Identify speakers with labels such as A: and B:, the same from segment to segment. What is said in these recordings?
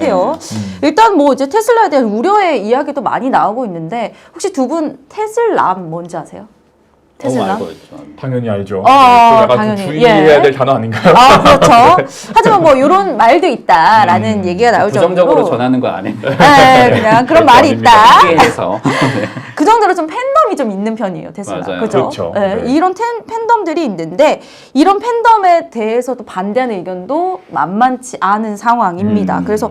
A: 해요. 일단 뭐 이제 테슬라에 대한 우려의 이야기도 많이 나오고 있는데 혹시 두 분 테슬람 뭔지 아세요? 테슬라?
B: 알고 있죠.
C: 당연히 알죠.
A: 아,
C: 약간
A: 당연히.
C: 좀 주의해야 될 단어 아닌가요?
A: 아, 그렇죠. 하지만 뭐 이런 말도 있다라는 얘기가 나올
B: 부정적으로
A: 정도로
B: 전하는 거 아니에요?
A: 네, 그냥 그런 말이 있다.
B: 해서
A: 그 정도로 좀 팬덤이 좀 있는 편이에요, 테슬라.
B: 맞아요.
A: 그죠?
C: 그렇죠.
A: 네,
C: 네.
A: 이런 팬덤들이 있는데 이런 팬덤에 대해서도 반대하는 의견도 만만치 않은 상황입니다. 그래서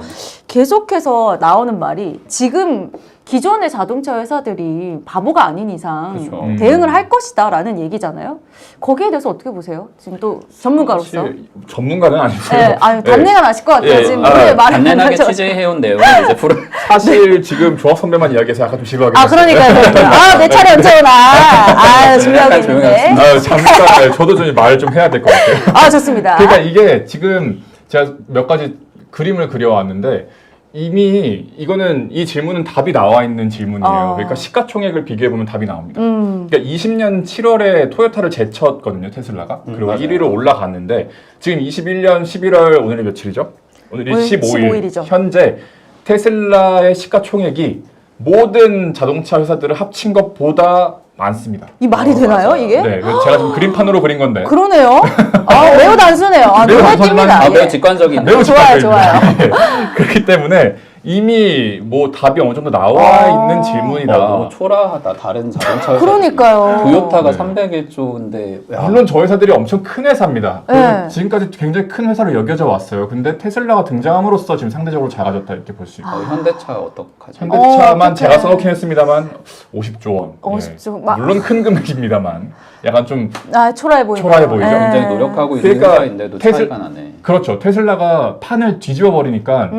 A: 계속해서 나오는 말이 지금 기존의 자동차 회사들이 바보가 아닌 이상
B: 그렇죠.
A: 대응을 할 것이다라는 얘기잖아요. 거기에 대해서 어떻게 보세요? 지금 또 전문가로서.
C: 사실 전문가는 아니고요.
A: 네, 아유, 단내가 나실 것 같아요.
C: 예,
A: 지금
C: 아,
A: 오늘 말을
B: 간단하게
A: 하셔서.
B: 취재해온 내용을 이제 풀어.
C: 사실 지금 조합 선배만 이야기해서 약간 좀 지루하게
A: 아, 그러니까요. 아, 내 차례 언제 오나. 아, 준비하고
B: 약간
A: 있는데.
C: 잠깐 저도 좀 말 좀 해야 될 것 같아요.
A: 아, 좋습니다.
C: 그러니까 이게 지금 제가 몇 가지 그림을 그려왔는데 이미 이거는 이 질문은 답이 나와 있는 질문이에요. 그러니까 시가총액을 비교해 보면 답이 나옵니다. 그러니까 20년 7월에 토요타를 제쳤거든요, 테슬라가. 그리고
B: 맞아요.
C: 1위로 올라갔는데 지금 21년 11월 오늘이 며칠이죠? 오늘이
A: 오늘
C: 15일.
A: 15일이죠.
C: 현재 테슬라의 시가총액이 모든 자동차 회사들을 합친 것보다 많습니다.
A: 이 말이 되나요,
B: 맞아요.
A: 이게?
C: 네, 그래서 제가 지금 그림판으로 그린 건데.
A: 그러네요. 아, 매우 단순해요. 아,
C: 매우
A: 눈에
C: 단순하지만
A: 띕니다.
B: 아, 매우
A: 예.
B: 직관적인.
C: 매우
A: 좋아요,
C: 직관적입니다.
A: 좋아요.
C: 그렇기 때문에 이미 뭐 답이 어느 정도 나와 있는 질문이다.
B: 너무 초라하다. 다른 자동차 회사.
A: 그러니까요.
B: 토요타가
C: 네.
B: 301조인데
C: 물론 저 회사들이 엄청 큰 회사입니다.
A: 네.
C: 그리고 지금까지 굉장히 큰 회사로 여겨져 왔어요. 근데 테슬라가 등장함으로써 지금 상대적으로 작아졌다 이렇게 볼 수 있고.
B: 현대차 어떡하죠?
C: 현대차만
A: 어떡해.
C: 제가 써놓긴 했습니다만 50조 원.
A: 50조.
C: 예. 물론 큰 금액입니다만 약간 좀
A: 아, 초라해 보이죠.
C: 초라해 보이죠.
A: 예.
B: 굉장히 노력하고 있는
C: 그러니까
B: 회사인데도 차이가 나네.
C: 그렇죠. 테슬라가 판을 뒤집어 버리니까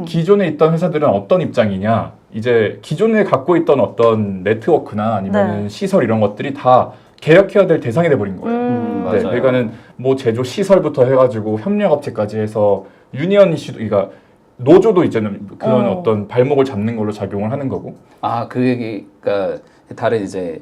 C: 기존에 있던 회사들은 어떤 입장이냐? 이제 기존에 갖고 있던 어떤 네트워크나 아니면
A: 네.
C: 시설 이런 것들이 다 개혁해야 될 대상이 돼 버린 거예요. 네,
B: 맞아요.
C: 그러니까는 뭐 제조 시설부터 해가지고 협력업체까지 해서 유니언 이슈도, 그러니까 노조도 이제는 그런 어떤 발목을 잡는 걸로 작용을 하는 거고.
B: 아, 그 얘기가 다른 이제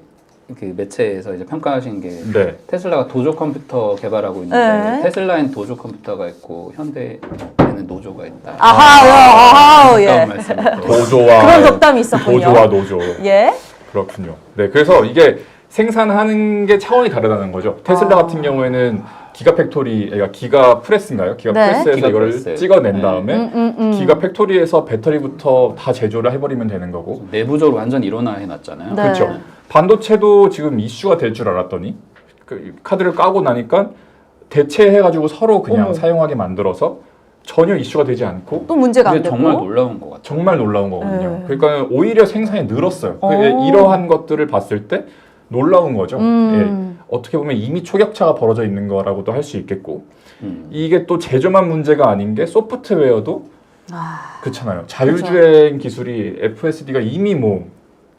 B: 그 매체에서 이제 평가하신 게
C: 네.
B: 테슬라가 도조 컴퓨터 개발하고 있는데
A: 네.
B: 테슬라엔 도조 컴퓨터가 있고 현대에는 노조가 있다.
A: 아하, 예.
B: 가까운 말씀.
C: 도조와
A: 그런 덕담이 있었군요.
C: 도조와 노조.
A: 예.
C: 그렇군요. 네, 그래서 이게 생산하는 게 차원이 다르다는 거죠. 테슬라 같은 경우에는 기가 팩토리, 그러니까 기가 프레스인가요? 기가
A: 네.
C: 프레스에서
B: 기가
C: 이거를
B: 프레스.
C: 찍어낸
B: 네.
C: 다음에 기가 팩토리에서 배터리부터 다 제조를 해버리면 되는 거고.
B: 내부적으로 완전 일원화 해놨잖아요.
A: 네.
C: 그렇죠. 반도체도 지금 이슈가 될 줄 알았더니 그 카드를 까고 나니까 대체해가지고 서로 그냥
A: 어머.
C: 사용하게 만들어서 전혀 이슈가 되지 않고
A: 또 문제가 안
B: 그게
A: 되고.
B: 정말 놀라운 것 같아요.
C: 정말 놀라운 거거든요.
A: 네.
C: 그러니까 오히려 생산이 늘었어요.
A: 오.
C: 이러한 것들을 봤을 때 놀라운 거죠.
A: 음.
C: 예. 어떻게 보면 이미 초격차가 벌어져 있는 거라고도 할 수 있겠고 이게 또 제조만 문제가 아닌 게 소프트웨어도 그렇잖아요. 자율주행 기술이 FSD가 이미 뭐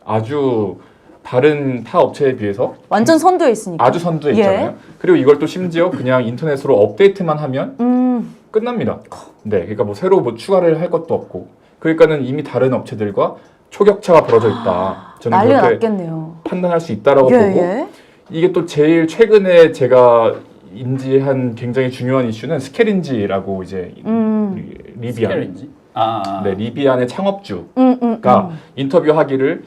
C: 아주 다른 타 업체에 비해서
A: 완전 선두에 있으니까.
C: 아주 선두에
A: 예.
C: 있잖아요. 그리고 이걸 또 심지어 그냥 인터넷으로 업데이트만 하면 끝납니다. 네, 그러니까 뭐 새로 뭐 추가를 할 것도 없고, 그러니까는 이미 다른 업체들과 초격차가 벌어져 있다. 저는
A: 난리가
C: 그렇게
A: 났겠네요.
C: 판단할 수 있다라고
A: 예,
C: 보고
A: 예.
C: 이게 또 제일 최근에 제가 인지한 굉장히 중요한 이슈는 스케린지라고 이제 리비안,
B: 스케일인지? 아,
C: 네, 리비안의 창업주가 인터뷰하기를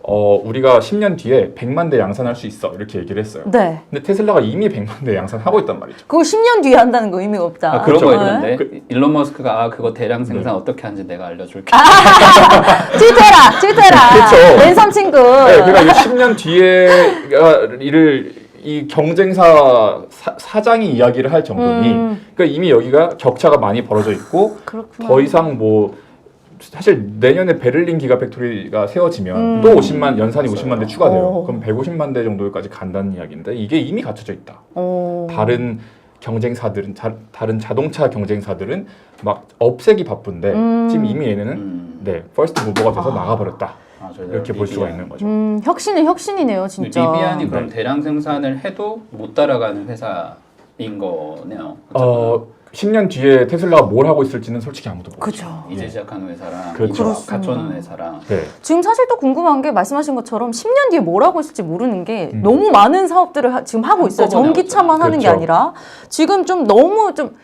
C: 우리가 10년 뒤에 100만 대 양산할 수 있어 이렇게 얘기를 했어요.
A: 네.
C: 근데 테슬라가 이미 100만 대 양산하고 있단 말이죠.
A: 그거 10년 뒤에 한다는 거 의미가 없다.
B: 아, 그런 거
C: 그렇죠.
B: 있는데
C: 그-
B: 일론 머스크가 그거 대량 생산 어떻게 하는지 내가 알려줄게.
A: 트위터라.
C: 그렇죠.
A: 왼손 친구.
C: 네, 그러니까 이게 10년 뒤에 이 경쟁사 사장이 이야기를 할 정도니, 그러니까 이미 여기가 격차가 많이 벌어져 있고,
A: 그렇구나.
C: 더 이상 뭐 사실 내년에 베를린 기가 팩토리가 세워지면 또 50만 연산이 50만 대 추가돼요. 그럼 150만 대 정도까지 간다는 이야기인데 이게 이미 갖춰져 있다. 다른 경쟁사들은 다른 자동차 경쟁사들은 막 없애기 바쁜데 지금 이미 얘네는 네 퍼스트 무버가 돼서 나가버렸다. 이렇게 볼 수가 있는 거죠.
A: 혁신은 혁신이네요, 진짜.
B: 리비안이 그럼
C: 네.
B: 대량 생산을 해도 못 따라가는 회사인 거네요.
C: 10년 뒤에 테슬라가 뭘 하고 있을지는 솔직히 아무도 모르죠.
A: 그죠.
B: 이제 시작하는 회사랑
C: 그렇죠.
B: 이제 갖춰놓은 회사랑
C: 네.
A: 지금 사실 또 궁금한 게 말씀하신 것처럼 10년 뒤에 뭘 하고 있을지 모르는 게 너무 많은 사업들을 지금 하고 있어요.
B: 한꺼번에
A: 전기차만 하는 게
C: 그렇죠.
A: 아니라 지금 좀 너무 좀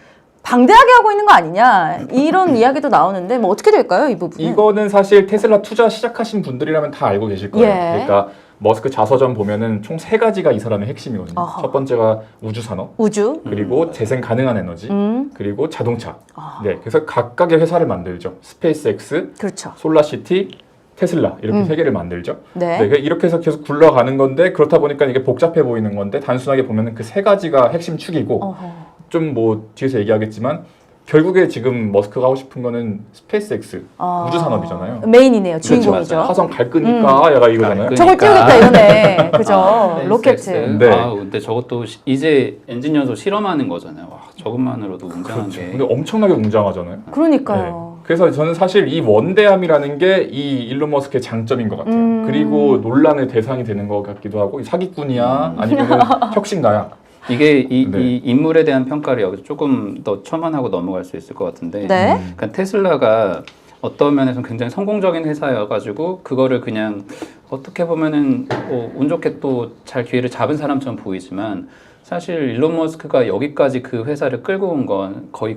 A: 방대하게 하고 있는 거 아니냐 이런 이야기도 나오는데 뭐 어떻게 될까요, 이 부분은?
C: 이거는 사실 테슬라 투자 시작하신 분들이라면 다 알고 계실 거예요.
A: 예.
C: 그러니까 머스크 자서전 보면은 총 3가지가 이 사람의 핵심이거든요.
A: 어허.
C: 첫 번째가 우주 산업,
A: 우주.
C: 그리고 재생 가능한 에너지, 그리고 자동차.
A: 아.
C: 네, 그래서 각각의 회사를 만들죠. 스페이스X,
A: 그렇죠.
C: 솔라시티, 테슬라 이렇게 3개를 만들죠.
A: 네.
C: 네, 이렇게 해서 계속 굴러가는 건데 그렇다 보니까 이게 복잡해 보이는 건데 단순하게 보면은 그 3가지가 핵심 축이고
A: 어허.
C: 좀 뭐 뒤에서 얘기하겠지만 결국에 지금 머스크가 하고 싶은 거는 스페이스X 우주 산업이잖아요.
A: 메인이네요, 주인공이죠.
C: 화성 갈 거니까 약간 이거잖아요.
A: 저걸 띄우겠다 이거네. 그죠?
B: 스페이스X.
A: 로켓을.
C: 네.
B: 아, 근데 저것도 이제 엔지니어도 실험하는 거잖아요. 와, 저것만으로도 웅장한
C: 그렇죠.
B: 게.
C: 근데 엄청나게 웅장하잖아요.
A: 그러니까요.
C: 그래서 저는 사실 이 원대함이라는 게 이 일론 머스크의 장점인 것 같아요. 그리고 논란의 대상이 되는 것 같기도 하고 사기꾼이야 아니면 혁신가야.
B: 이게 이
C: 네.
B: 인물에 대한 평가를 여기서 조금 더 첨언하고 넘어갈 수 있을 것 같은데,
A: 네.
B: 그러니까 테슬라가 어떤 면에서는 굉장히 성공적인 회사여가지고 그거를 그냥 어떻게 보면은 운 좋게 또 잘 기회를 잡은 사람처럼 보이지만 사실 일론 머스크가 여기까지 그 회사를 끌고 온 건 거의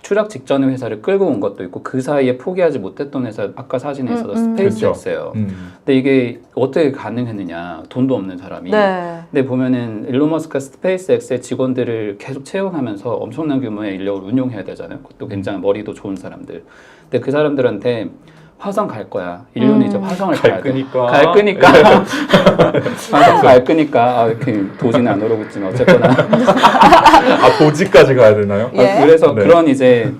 B: 추락 직전의 회사를 끌고 온 것도 있고 그 사이에 포기하지 못했던 회사 아까 사진에 있어도 스페이스X예요. 근데 이게 어떻게 가능했느냐? 돈도 없는 사람이.
A: 네.
B: 근데 보면은 일론 머스크가 스페이스X의 직원들을 계속 채용하면서 엄청난 규모의 인력을 운용해야 되잖아요. 그것도 굉장히 머리도 좋은 사람들. 근데 그 사람들한테 화성 갈 거야. 인류는 이제 화성을 가야 돼. 갈 거니까. 화성 갈 거니까. 아, 이렇게 도지는 안 오르고 있지만 어쨌거나.
C: 아 도지까지 가야 되나요?
A: 예.
B: 그래서
C: 네.
B: 그런 이제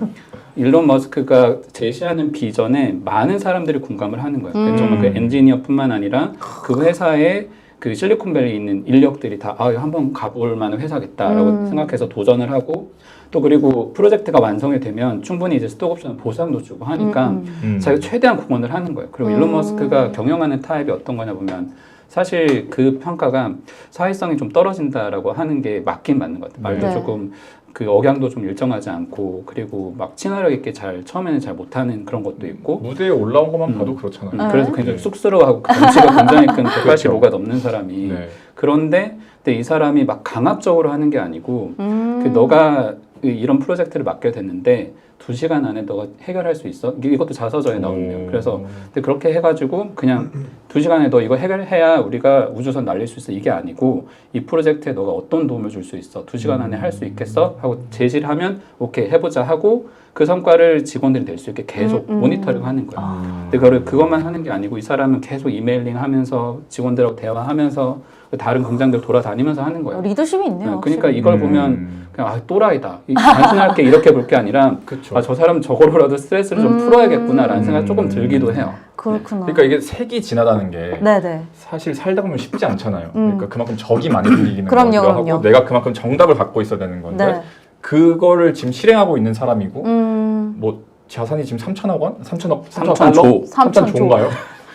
B: 일론 머스크가 제시하는 비전에 많은 사람들이 공감을 하는 거예요. 정말 그 엔지니어뿐만 아니라 그 회사에 그 실리콘밸리에 있는 인력들이 다 한번 가볼 만한 회사겠다라고 생각해서 도전을 하고 또 그리고 프로젝트가 완성이 되면 충분히 이제 스톡옵션 보상도 주고 하니까 자기가 최대한 공헌을 하는 거예요. 그리고 일론 머스크가 경영하는 타입이 어떤 거냐 보면 사실 그 평가가 사회성이 좀 떨어진다라고 하는 게 맞긴 맞는 것 같아요. 말도
A: 네.
B: 조금 그 억양도 좀 일정하지 않고 그리고 막 친화력 있게 처음에는 잘 못하는 그런 것도 있고
C: 무대에 올라온 것만 봐도 그렇잖아요.
B: 그래서 굉장히 쑥스러워하고 덩치가 굉장히 큰 185가
C: 그렇죠.
B: 넘는 사람이
C: 네.
B: 그런데 근데 이 사람이 막 강압적으로 하는 게 아니고 그 너가 이런 프로젝트를 맡게 됐는데 2시간 안에 너가 해결할 수 있어? 이것도 자서전에 나오네요. 그래서 근데 그렇게 해가지고 그냥 2시간에 너 이거 해결해야 우리가 우주선 날릴 수 있어. 이게 아니고 이 프로젝트에 너가 어떤 도움을 줄 수 있어? 2시간 안에 할 수 있겠어? 하고 제시를 하면 오케이 해보자 하고 그 성과를 직원들이 낼 수 있게 계속 모니터링 하는 거예요. 근데 그것만 하는 게 아니고 이 사람은 계속 이메일링 하면서 직원들하고 대화하면서 다른 공장들 돌아다니면서 하는 거예요.
A: 리더십이 있네요.
B: 그러니까 이걸 보면 그냥 또라이다. 단순하게 이렇게 볼 게 아니라
C: 그쵸.
B: 저 사람 저거로라도 스트레스를 좀 풀어야겠구나라는 생각이 조금 들기도 해요.
A: 그렇구나.
C: 그러니까 이게 색이 지나다는 게
A: 네네.
C: 사실 살다 보면 쉽지 않잖아요. 그러니까 그만큼 적이 많이 생기는
A: 그럼요,
C: 거기도 하고
A: 그럼요.
C: 내가 그만큼 정답을 갖고 있어야 되는 건데
A: 네.
C: 그거를 지금 실행하고 있는 사람이고 뭐 자산이 지금 3천억 원? 3천억?
B: 3천조.
C: 3천조인가요?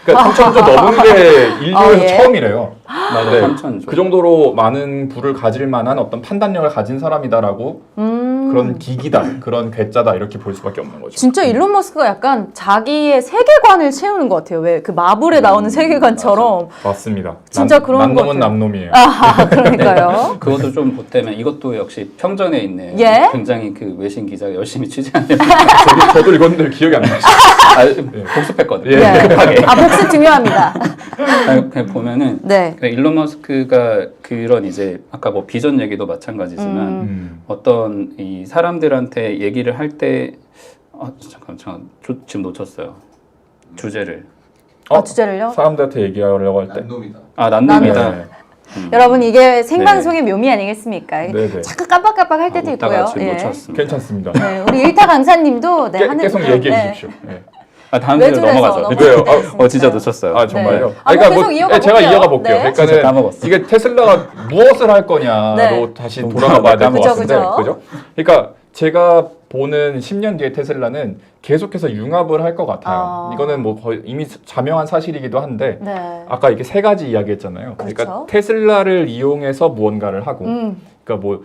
C: 그러니까 3천조 넘은 게 인류에서
A: 예.
C: 처음이래요.
B: 맞아,
C: 네.
B: 3천조.
C: 그 정도로 많은 부를 가질 만한 어떤 판단력을 가진 사람이다라고 그런 기기다, 그런 괴짜다 이렇게 볼 수밖에 없는 거죠.
A: 진짜 일론 머스크가 약간 자기의 세계관을 채우는 것 같아요. 왜 그 마블에 나오는 세계관처럼.
C: 맞습니다.
A: 진짜 그런 것
C: 남놈은
A: 같아요.
C: 남놈이에요.
A: 아, 그러니까요.
B: 그것도 좀 보태면 이것도 역시 평전에 있는
A: 예?
B: 굉장히 그 외신 기자가 열심히 취재하는
C: 저도 읽었는데 기억이 안 나요.
B: 복습했거든요.
A: 네.
B: 급하게.
A: 아, 복습 중요합니다.
B: 그냥 보면은
A: 네.
B: 그러니까 일론 머스크가 그런 이제 아까 뭐 비전 얘기도 마찬가지지만 어떤 이 사람들한테 얘기를 할 때 잠깐 지금 놓쳤어요. 주제를.
A: 주제를요?
C: 사람들한테 얘기하려고 할 때.
D: 놈이다.
B: 난놈이다.
C: 네.
A: 여러분 이게 생방송의 묘미 아니겠습니까?
C: 네네.
A: 잠깐 깜빡깜빡 할 때도
B: 웃다가
A: 있고요.
B: 지금
A: 예.
B: 놓쳤습니다.
C: 괜찮습니다.
A: 네, 우리 일타 강사님도 네, 하늘
C: 계속 얘기해 주십시오. 네.
B: 다음 주에
A: 외줄에서
B: 넘어가죠.
C: 왜요?
B: 진짜 놓쳤어요.
C: 아 정말요?
A: 네. 아, 뭐 계속 이어가
C: 제가
A: 볼게요.
C: 이어가 볼게요.
A: 네.
B: 진짜
C: 그러니까는
B: 까먹었어.
C: 이게 테슬라가 무엇을 할 거냐로
A: 네.
C: 다시 돌아가 봐야 될 것
A: 그죠,
C: 같은데,
A: 그죠.
C: 그죠? 그러니까 제가 보는 10년 뒤에 테슬라는 계속해서 융합을 할 것 같아요. 이거는 뭐 거의 이미 자명한 사실이기도 한데
A: 네.
C: 아까 이게 3가지 이야기했잖아요. 그러니까
A: 그렇죠.
C: 테슬라를 이용해서 무언가를 하고, 그러니까 뭐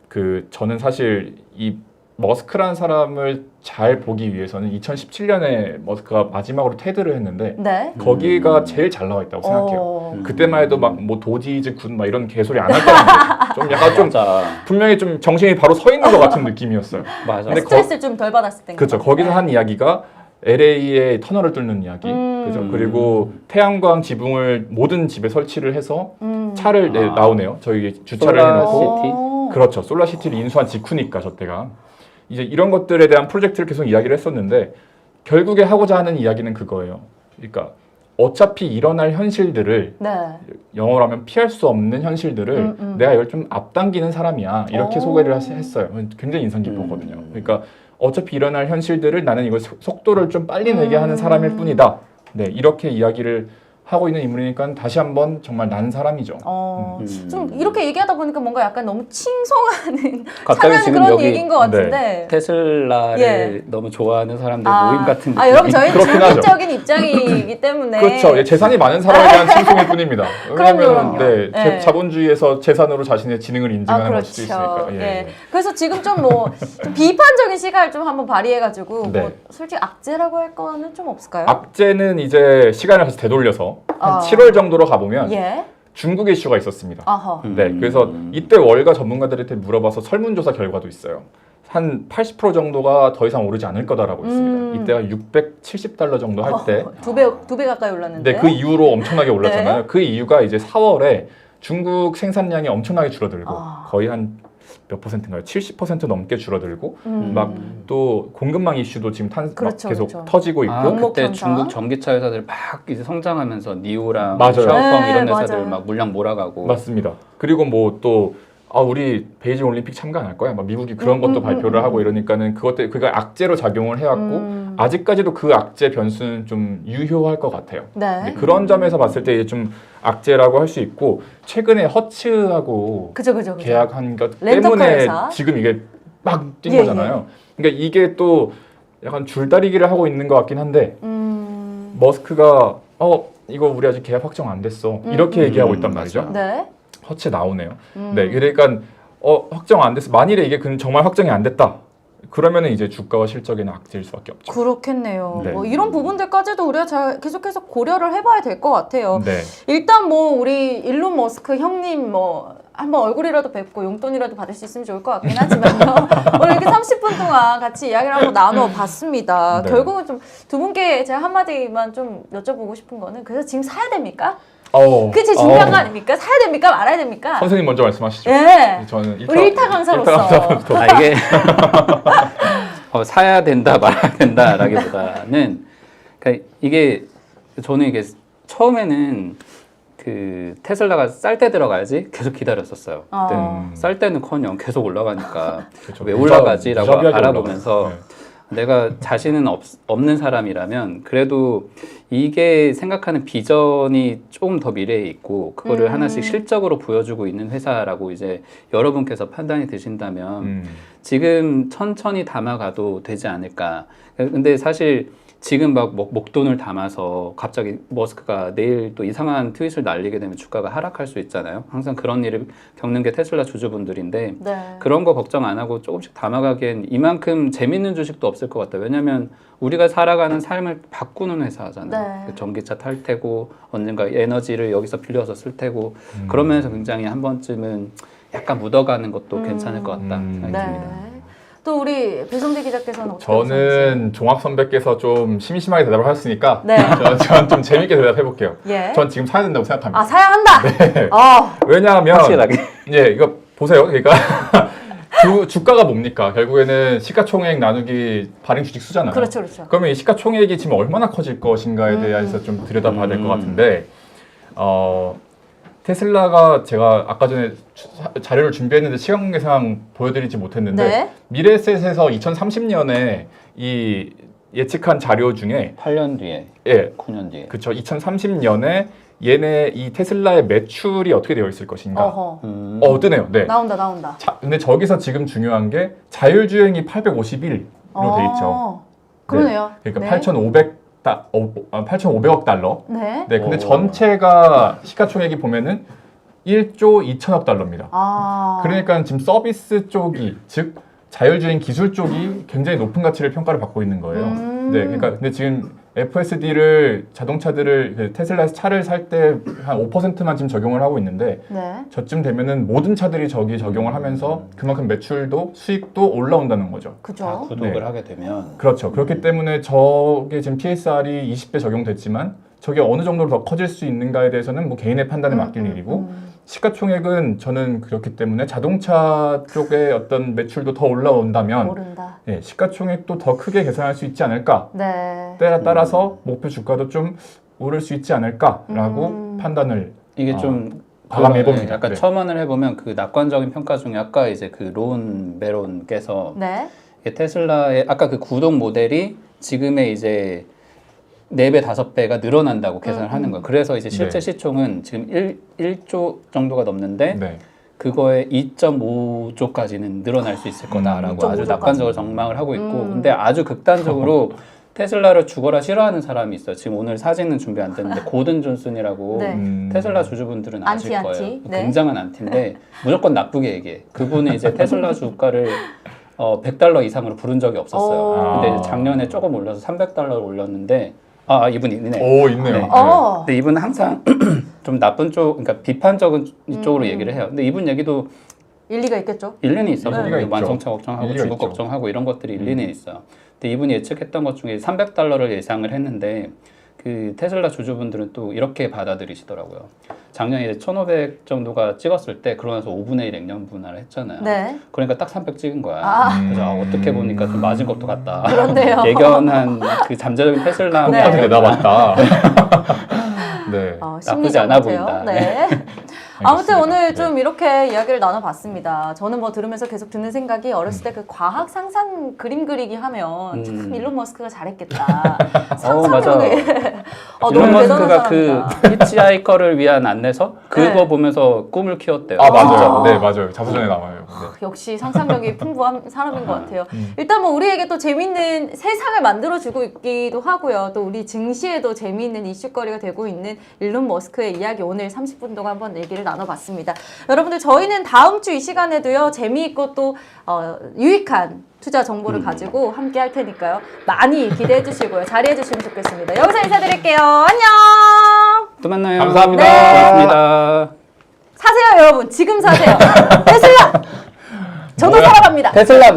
C: 그 저는 사실 이 머스크라는 사람을 잘 보기 위해서는 2017년에 머스크가 마지막으로 테드를 했는데
A: 네.
C: 거기가 제일 잘 나와 있다고 생각해요.
A: 어.
C: 그때만 해도 막 뭐 도지이즈 군 막 이런 개소리 안 할 거란 말이에요. 좀 약간 좀
B: 맞아.
C: 분명히 좀 정신이 바로 서 있는 것 같은 느낌이었어요.
B: 맞아.
C: 근데
A: 스트레스를 좀 덜 받았을 때.
C: 그렇죠. 거기서 한 이야기가 LA의 터널을 뚫는 이야기. 그죠? 그리고 태양광 지붕을 모든 집에 설치를 해서 차를
B: 아.
C: 나오네요. 저희 주차를
B: 솔라
C: 해놓고
B: 시티?
C: 그렇죠. 솔라시티를 인수한 직후니까 저 때가 이제 이런 것들에 대한 프로젝트를 계속 이야기를 했었는데 결국에 하고자 하는 이야기는 그거예요. 그러니까 어차피 일어날 현실들을
A: 네.
C: 영어로 하면 피할 수 없는 현실들을 내가 이걸 좀 앞당기는 사람이야 이렇게 소개를 했어요. 굉장히 인상 깊었거든요. 그러니까 어차피 일어날 현실들을 나는 이걸 속도를 좀 빨리 내게 하는 사람일 뿐이다. 네, 이렇게 이야기를 하고 있는 인물이니까 다시 한번 정말 난 사람이죠.
A: 좀 이렇게 얘기하다 보니까 뭔가 약간 너무 칭송하는
B: 갑자기
A: 찬양
B: 지금
A: 그런
B: 여기
A: 얘기인 것 같은데.
B: 테슬라를
A: 예.
B: 너무 좋아하는 사람들 모임 같은 느낌.
A: 여러분 저희는
C: 그렇긴 하죠.
A: 중립적인 입장이기 때문에
C: 그렇죠. 예, 재산이 많은 사람에 대한 칭송일 뿐입니다. 왜냐하면
A: 그럼요.
C: 네,
A: 예.
C: 자본주의에서 재산으로 자신의 지능을 인증하는
A: 그렇죠.
C: 것일 수도 있으니까. 예, 예.
A: 그래서 지금 좀 좀 비판적인 시각을 좀 한번 발휘해가지고
C: 네.
A: 뭐 솔직히 악재라고 할 거는 좀 없을까요?
C: 악재는 이제 시간을 다시 되돌려서 한
A: 아.
C: 7월 정도로 가보면
A: 예.
C: 중국 이슈가 있었습니다.
A: 아하.
C: 네, 그래서 이때 월가 전문가들한테 물어봐서 설문조사 결과도 있어요. 한 80% 정도가 더 이상 오르지 않을 거다라고 했습니다. 이때가 $670 정도 할 때.
A: 두 배 가까이 올랐는데.
C: 네, 그 이후로 엄청나게 올랐잖아요. 그 이유가 이제 4월에 중국 생산량이 엄청나게 줄어들고 거의 한 몇 퍼센트인가요? 70% 넘게 줄어들고 막 또 공급망 이슈도 지금
A: 그렇죠,
C: 계속
A: 그렇죠.
C: 터지고 있고
B: 그때
A: 목전사.
B: 중국 전기차 회사들 막 이제 성장하면서 니오랑
C: 맞아요.
B: 샤오펑
A: 네,
B: 이런 회사들
A: 맞아요.
B: 막 물량 몰아가고.
C: 맞습니다. 그리고 뭐 또 우리 베이징 올림픽 참가 안 할 거야. 막 미국이 그런 것도 발표를 하고 이러니까는 그것들 그가 악재로 작용을 해왔고 아직까지도 그 악재 변수는 좀 유효할 것 같아요.
A: 네.
C: 그런 점에서 봤을 때 이제 좀 악재라고 할 수 있고 최근에 허츠하고
A: 그죠.
C: 계약한 것
A: 렌터카
C: 때문에
A: 회사.
C: 지금 이게 막 뛴
A: 예,
C: 거잖아요. 그러니까 이게 또 약간 줄다리기를 하고 있는 것 같긴 한데 머스크가 이거 우리 아직 계약 확정 안 됐어 이렇게 얘기하고 있단 말이죠.
A: 네.
C: 허츠 나오네요. 네, 그러니까 확정 안 됐어. 만일에 이게 정말 확정이 안 됐다. 그러면은 이제 주가와 실적에는 악재일 수밖에 없죠.
A: 그렇겠네요.
C: 네.
A: 뭐 이런 부분들까지도 우리가 계속해서 고려를 해봐야 될 것 같아요.
C: 네.
A: 일단 뭐 우리 일론 머스크 형님 뭐 한번 얼굴이라도 뵙고 용돈이라도 받을 수 있으면 좋을 것 같긴 하지만요. 오늘 이렇게 30분 동안 같이 이야기를 한번 나눠봤습니다.
C: 네.
A: 결국은 좀 두 분께 제가 한마디만 좀 여쭤보고 싶은 거는 그래서 지금 사야 됩니까? 그게 제일 중요한 거 아닙니까? 사야 됩니까? 말아야 됩니까?
C: 선생님 먼저 말씀하시죠.
A: 예.
C: 저는
A: 우리 일타 강사로서.
B: 이게 사야 된다 말아야 된다라기보다는 그러니까 이게 저는 이게 처음에는 그 테슬라가 쌀 때 들어가야지 계속 기다렸었어요. 쌀 때는커녕 계속 올라가니까
C: 그렇죠.
B: 왜 올라가지라고
C: 무자비하게
B: 알아보면서
C: 올라가요.
B: 내가 자신은 없는 사람이라면 그래도 이게 생각하는 비전이 조금 더 미래에 있고 그거를 하나씩 실적으로 보여주고 있는 회사라고 이제 여러분께서 판단이 되신다면 지금 천천히 담아가도 되지 않을까. 근데 사실 지금 막 목돈을 담아서 갑자기 머스크가 내일 또 이상한 트윗을 날리게 되면 주가가 하락할 수 있잖아요. 항상 그런 일을 겪는 게 테슬라 주주분들인데
A: 네.
B: 그런 거 걱정 안 하고 조금씩 담아가기엔 이만큼 재밌는 주식도 없을 것 같아요. 왜냐하면 우리가 살아가는 삶을 바꾸는 회사잖아요.
A: 네.
B: 전기차 탈 테고 언젠가 에너지를 여기서 빌려서 쓸 테고 그런 면에서 굉장히 한 번쯤은 약간 묻어가는 것도 괜찮을 것 같다 생각이 듭니다.
A: 네. 또 우리 배성재 기자께서는 어떻게
C: 저는 종학 선배께서 좀 심심하게 대답을 하셨으니까
A: 네.
C: 저는 좀 재밌게 대답해 볼게요.
A: 예.
C: 전 지금 사야 된다고 생각합니다.
A: 사야 한다.
C: 네.
A: 아,
C: 왜냐하면
B: 확실하게.
C: 이거 보세요. 그러니까 주가가 뭡니까? 결국에는 시가총액 나누기 발행 주식 수잖아요.
A: 그렇죠.
C: 그러면 이 시가총액이 지금 얼마나 커질 것인가에 대해서 좀 들여다봐야 될 것 같은데 테슬라가 제가 아까 전에 자료를 준비했는데 시간 관계상 보여드리지 못했는데
A: 네.
C: 미래셋에서 2030년에 이 예측한 자료 중에
B: 8년 뒤에,
C: 예,
B: 9년 뒤에.
C: 그쵸. 2030년에 얘네 이 테슬라의 매출이 어떻게 되어 있을 것인가.
A: 어허.
C: 뜨네요. 네.
A: 나온다.
C: 근데 저기서 지금 중요한 게 자율주행이 851로 돼 있죠.
A: 그러네요.
C: 그러니까 8,500억 달러.
A: 네.
C: 네, 근데
B: 오.
C: 전체가 시가총액이 보면은 1조 2천억 달러입니다. 그러니까 지금 서비스 쪽이 즉 자율주행 기술 쪽이 굉장히 높은 가치를 평가를 받고 있는 거예요. 네, 그러니까 근데 지금 FSD를 자동차들을 그 테슬라에서 차를 살 때 한 5%만 지금 적용을 하고 있는데
A: 네.
C: 저쯤 되면은 모든 차들이 저기 적용을 하면서 그만큼 매출도 수익도 올라온다는 거죠.
B: 다
A: 그죠?
B: 구독을
C: 네.
B: 하게 되면
C: 그렇죠. 그렇기 때문에 저게 지금 PSR이 20배 적용됐지만 저게 어느 정도로 더 커질 수 있는가에 대해서는 뭐 개인의 판단에 맡길 일이고 시가총액은 저는 그렇기 때문에 자동차 쪽의 어떤 매출도 더 올라온다면
A: 모른다.
C: 예, 시가총액도 더 크게 계산할 수 있지 않을까.
A: 네.
C: 때에 따라서 목표 주가도 좀 오를 수 있지 않을까라고 판단을
B: 이게 좀
C: 과감히
B: 그런,
C: 해봅니다.
B: 약간
C: 네.
B: 첨언을 해보면 그 낙관적인 평가 중에 아까 이제 그 론 베론께서
A: 네.
B: 이게 테슬라의 아까 그 구독 모델이 지금의 이제 4배, 5배가 늘어난다고 계산을 하는 거예요. 그래서 이제 실제
C: 네.
B: 시총은 지금 1조 정도가 넘는데
C: 네.
B: 그거에 2.5조까지는 늘어날 수 있을 거다라고 아주
A: 2.5조 까지.
B: 낙관적으로 전망을 하고 있고 근데 아주 극단적으로 테슬라를 죽어라 싫어하는 사람이 있어요. 지금 오늘 사진은 준비 안 됐는데 고든 존슨이라고
A: 네.
B: 테슬라 주주분들은 아실
A: 안티.
B: 거예요.
A: 네.
B: 굉장한 안티인데 무조건 나쁘게 얘기해. 그분이 이제 테슬라 주가를 $100 이상으로 부른 적이 없었어요.
A: 오.
B: 근데 이제 작년에 조금 올려서 $300을 올렸는데 이분이 있네.
C: 오 있네요.
B: 네.
C: 네.
B: 근데 이분은 항상 좀 나쁜 쪽, 그러니까 비판적인 쪽으로 얘기를 해요. 근데 이분 얘기도
A: 일리가 있겠죠?
B: 일리는 있어.
C: 일리가 있죠.
B: 완성차 걱정하고
C: 일리가
B: 중국
C: 있죠.
B: 걱정하고 이런 것들이 일리는 있어요. 근데 이분이 예측했던 것 중에 $300를 예상을 했는데 그 테슬라 주주분들은 또 이렇게 받아들이시더라고요. 작년에 이제 1,500 정도가 찍었을 때 그러면서 5분의 1 액면 분할을 했잖아요.
A: 네.
B: 그러니까 딱 300 찍은 거야.
A: 아.
B: 그래서 어떻게 보니까 좀 맞은 것도 같다.
A: 그렇네요.
B: 예견한 그 잠재적인 테슬라
A: 네.
C: 똑같은 내다봤다. 네.
B: 나쁘지 않아
A: 심리적 같아요.
B: 보인다.
A: 네. 아무튼
C: 알겠습니다.
A: 오늘
C: 네.
A: 좀 이렇게 이야기를 나눠봤습니다. 저는 뭐 들으면서 계속 드는 생각이 어렸을 때 그 과학 상상 그림 그리기 하면 참 일론 머스크가 잘했겠다.
B: 맞아.
A: 상상력이 너무
B: 일론
A: 대단한
B: 머스크가 그
A: 사람이다.
B: 히치하이커를 위한 안내서 그거
A: 네.
B: 보면서 꿈을 키웠대요.
C: 아 맞아요.
A: 아.
C: 네 맞아요. 자서전에 나와요. 네.
A: 역시 상상력이 풍부한 사람인 것 같아요. 일단 뭐 우리에게 또 재밌는 세상을 만들어주고 있기도 하고요. 또 우리 증시에도 재미있는 이슈거리가 되고 있는 일론 머스크의 이야기 오늘 30분 동안 한번 얘기를 나눠봤습니다. 여러분들 저희는 다음 주 이 시간에도요. 재미있고 또 유익한 투자 정보를 가지고 함께 할 테니까요. 많이 기대해 주시고요. 자리해 주시면 좋겠습니다. 여기서 인사드릴게요. 안녕!
B: 또 만나요.
C: 감사합니다.
A: 네.
B: 고맙습니다.
A: 사세요 여러분. 지금 사세요. 테슬라! 저도 사러 갑니다.
B: 테슬라